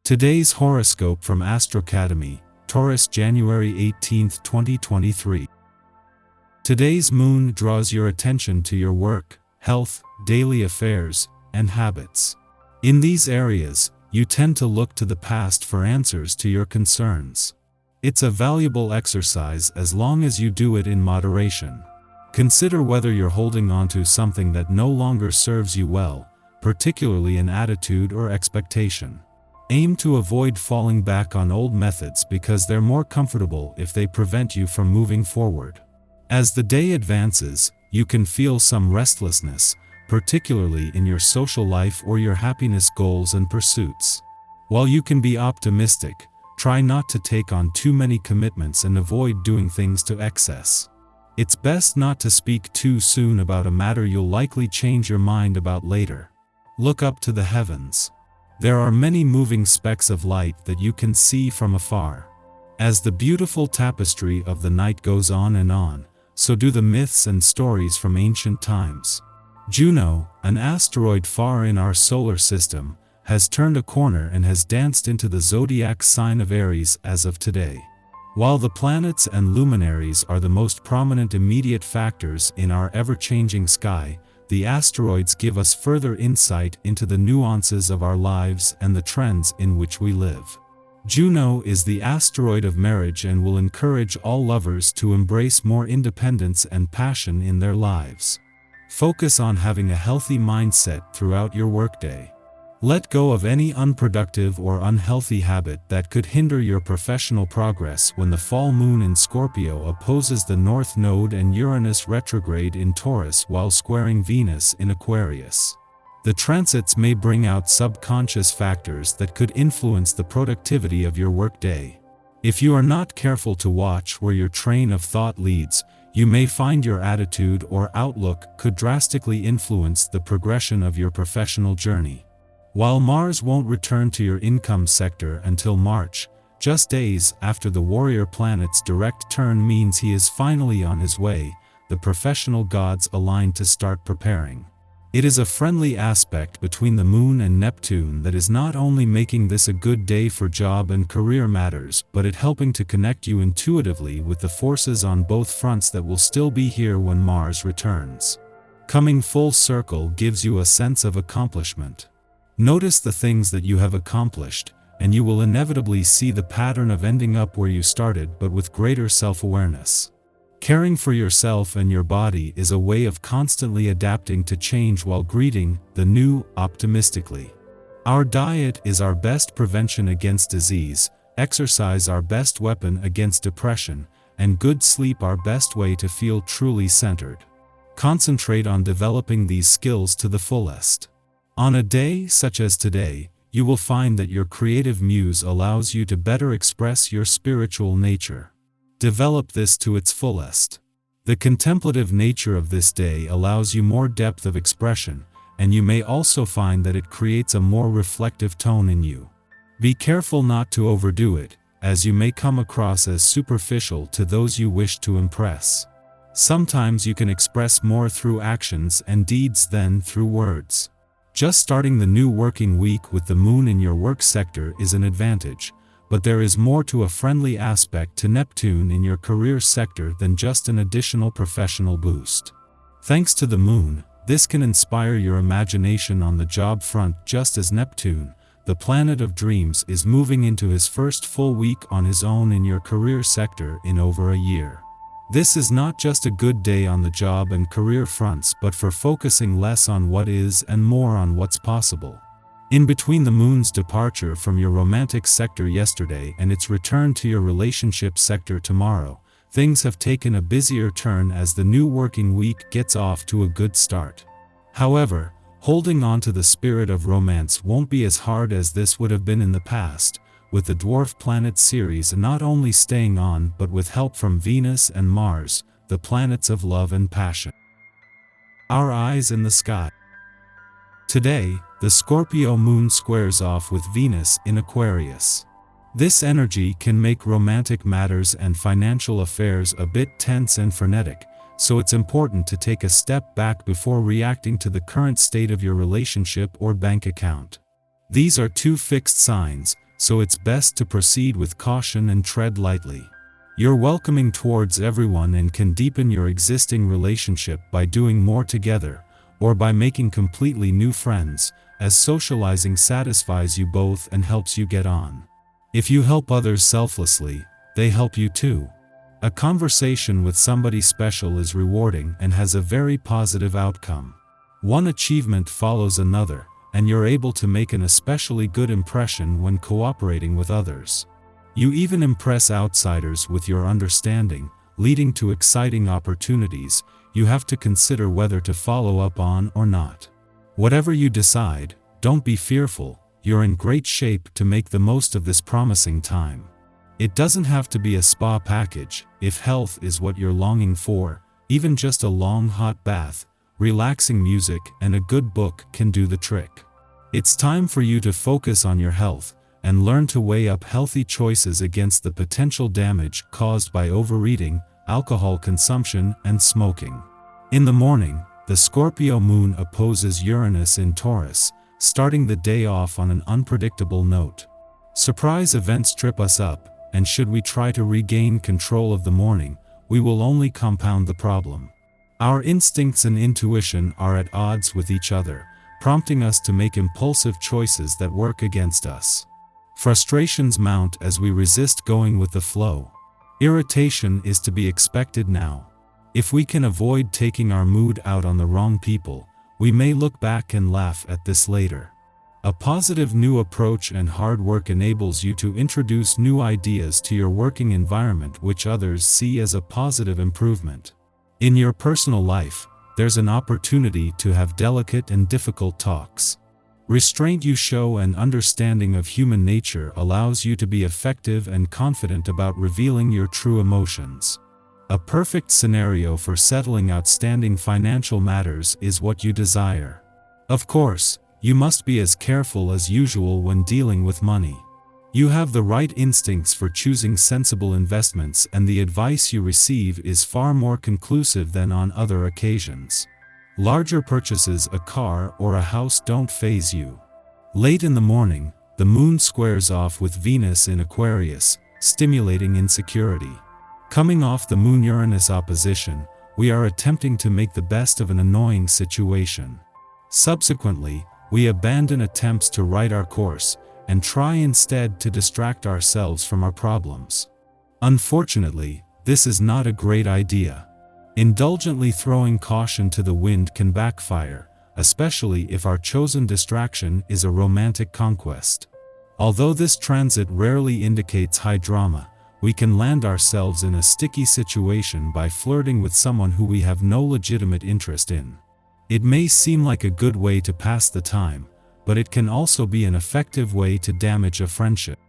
Today's horoscope from Astrocademy, Taurus, January 18, 2023. Today's moon draws your attention to your work, health, daily affairs, and habits. In these areas, you tend to look to the past for answers to your concerns. It's a valuable exercise as long as you do it in moderation. Consider whether you're holding on to something that no longer serves you well, particularly an attitude or expectation. Aim to avoid falling back on old methods because they're more comfortable if they prevent you from moving forward. As the day advances, you can feel some restlessness, particularly in your social life or your happiness goals and pursuits. While you can be optimistic, try not to take on too many commitments and avoid doing things to excess. It's best not to speak too soon about a matter you'll likely change your mind about later. Look up to the heavens. There are many moving specks of light that you can see from afar. As the beautiful tapestry of the night goes on, so do the myths and stories from ancient times. Juno, an asteroid far in our solar system, has turned a corner and has danced into the zodiac sign of Aries as of today. While the planets and luminaries are the most prominent immediate factors in our ever-changing sky, the asteroids give us further insight into the nuances of our lives and the trends in which we live. Juno is the asteroid of marriage and will encourage all lovers to embrace more independence and passion in their lives. Focus on having a healthy mindset throughout your workday. Let go of any unproductive or unhealthy habit that could hinder your professional progress when the fall moon in Scorpio opposes the North Node and Uranus retrograde in Taurus while squaring Venus in Aquarius. The transits may bring out subconscious factors that could influence the productivity of your workday. If you are not careful to watch where your train of thought leads, you may find your attitude or outlook could drastically influence the progression of your professional journey. While Mars won't return to your income sector until March, just days after the warrior planet's direct turn means he is finally on his way, the professional gods align to start preparing. It is a friendly aspect between the Moon and Neptune that is not only making this a good day for job and career matters, but it helping to connect you intuitively with the forces on both fronts that will still be here when Mars returns. Coming full circle gives you a sense of accomplishment. Notice the things that you have accomplished, and you will inevitably see the pattern of ending up where you started but with greater self-awareness. Caring for yourself and your body is a way of constantly adapting to change while greeting the new optimistically. Our diet is our best prevention against disease, exercise our best weapon against depression, and good sleep our best way to feel truly centered. Concentrate on developing these skills to the fullest. On a day such as today, you will find that your creative muse allows you to better express your spiritual nature. Develop this to its fullest. The contemplative nature of this day allows you more depth of expression, and you may also find that it creates a more reflective tone in you. Be careful not to overdo it, as you may come across as superficial to those you wish to impress. Sometimes you can express more through actions and deeds than through words. Just starting the new working week with the moon in your work sector is an advantage, but there is more to a friendly aspect to Neptune in your career sector than just an additional professional boost. Thanks to the moon, this can inspire your imagination on the job front just as Neptune, the planet of dreams, is moving into his first full week on his own in your career sector in over a year. This is not just a good day on the job and career fronts but for focusing less on what is and more on what's possible. In between the moon's departure from your romantic sector yesterday and its return to your relationship sector tomorrow, things have taken a busier turn as the new working week gets off to a good start. However, holding on to the spirit of romance won't be as hard as this would have been in the past, with the dwarf planet series not only staying on but with help from Venus and Mars, the planets of love and passion. Our eyes in the sky. Today, the Scorpio moon squares off with Venus in Aquarius. This energy can make romantic matters and financial affairs a bit tense and frenetic, so it's important to take a step back before reacting to the current state of your relationship or bank account. These are two fixed signs, so it's best to proceed with caution and tread lightly. You're welcoming towards everyone and can deepen your existing relationship by doing more together, or by making completely new friends, as socializing satisfies you both and helps you get on. If you help others selflessly, they help you too. A conversation with somebody special is rewarding and has a very positive outcome. One achievement follows another, and you're able to make an especially good impression when cooperating with others. You even impress outsiders with your understanding, leading to exciting opportunities you have to consider whether to follow up on or not. Whatever you decide, don't be fearful, you're in great shape to make the most of this promising time. It doesn't have to be a spa package. If health is what you're longing for, even just a long hot bath, relaxing music, and a good book can do the trick. It's time for you to focus on your health and learn to weigh up healthy choices against the potential damage caused by overeating, alcohol consumption, and smoking. In the morning, the Scorpio moon opposes Uranus in Taurus, starting the day off on an unpredictable note. Surprise events trip us up, and should we try to regain control of the morning, we will only compound the problem. Our instincts and intuition are at odds with each other, prompting us to make impulsive choices that work against us. Frustrations mount as we resist going with the flow. Irritation is to be expected now. If we can avoid taking our mood out on the wrong people, we may look back and laugh at this later. A positive new approach and hard work enables you to introduce new ideas to your working environment which others see as a positive improvement. In your personal life, there's an opportunity to have delicate and difficult talks. Restraint you show and understanding of human nature allows you to be effective and confident about revealing your true emotions. A perfect scenario for settling outstanding financial matters is what you desire. Of course, you must be as careful as usual when dealing with money. You have the right instincts for choosing sensible investments, and the advice you receive is far more conclusive than on other occasions. Larger purchases, a car or a house, don't faze you. Late in the morning, the moon squares off with Venus in Aquarius, stimulating insecurity. Coming off the Moon-Uranus opposition, we are attempting to make the best of an annoying situation. Subsequently, we abandon attempts to right our course, and try instead to distract ourselves from our problems. Unfortunately, this is not a great idea. Indulgently throwing caution to the wind can backfire, especially if our chosen distraction is a romantic conquest. Although this transit rarely indicates high drama, we can land ourselves in a sticky situation by flirting with someone who we have no legitimate interest in. It may seem like a good way to pass the time, but it can also be an effective way to damage a friendship.